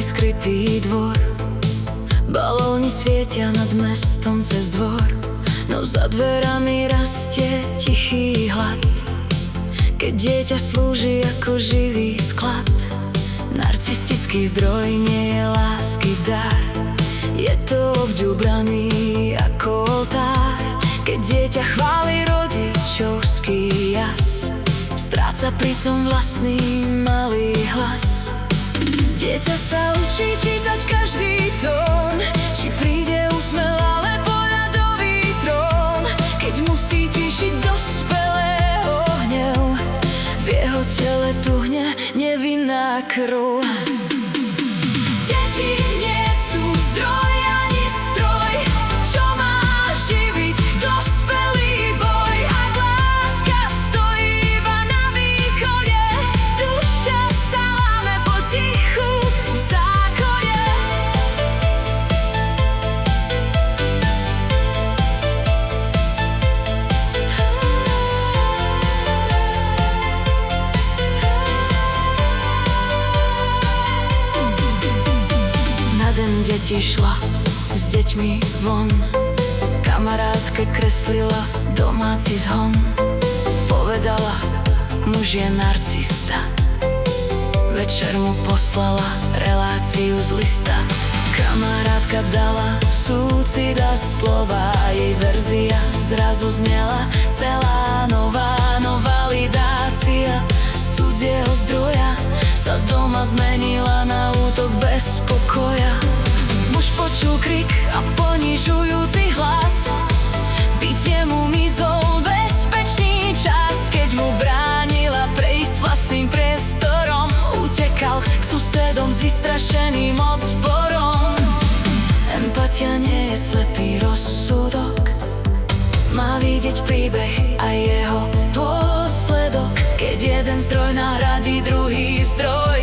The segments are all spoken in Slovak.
skrytý dvor. Balóny svietia nad mestom cez dvor, no za dverami rastie tichý hlad. Keď dieťa slúži ako živý sklad, narcistický zdroj nie je lásky dar. Je to obďúbraný ako oltár. Keď dieťa chváli rodičovský jas, stráca pritom vlastný malý hlas. Dieťa sa učí čítať každý tón, či príde úsmev alebo ľadový trón. Keď musí tišiť dospelého hnev, v jeho tele tuhne nevinná krv. Deti nie sú zdroj ani stroj, čo má živiť dospelý boj. Ak láska stojí iba na východe, duša sa láme potichu v zákone. Na den deti šla s deťmi von, kamarátke kreslila domáci zhon. Povedala, muž je narcista, večer mu poslala reláciu z lista. Kamarátka dala súcit a slova, jej verzia zrazu znela celá nová validácia. Z cudzieho zdroja sa doma zmenila na útok bez pokoja. Muž počul krik a ponižujúci hlas, v byte mu mizol bezpečný čas. Keď mu bránila prejsť vlastným priestorom, utekal k susedom s vystrašeným odporom. Empatia nie je slepý rozsudok, má vidieť príbeh a jeho dôsledok. Keď jeden zdroj nahradí druhý zdroj,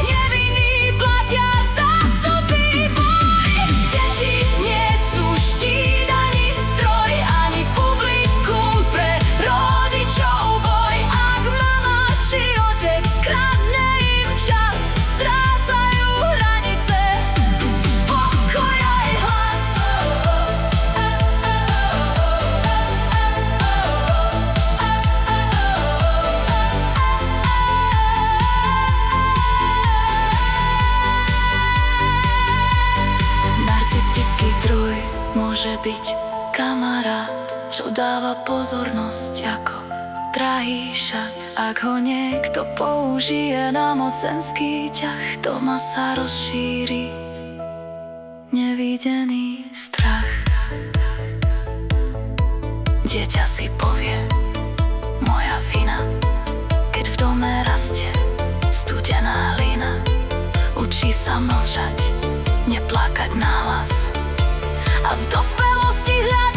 nevinní platia za cudzí boj. Deti nie sú štít ani stroj, ani publikum pre rodičov boj. Ak mama či otec kradne im čas, strácajú hranice pokoja aj hlas. Narcistický zdroj môže byť kamarát, čo dáva pozornosť ako drahý šat. Ak ho niekto použije na mocenský ťah, doma sa rozšíri nevidený strach. Dieťa si povie, moja vina, keď v dome rastie studená hlina. Učí sa mlčať, neplakať nahlas a v dospelosti hľadať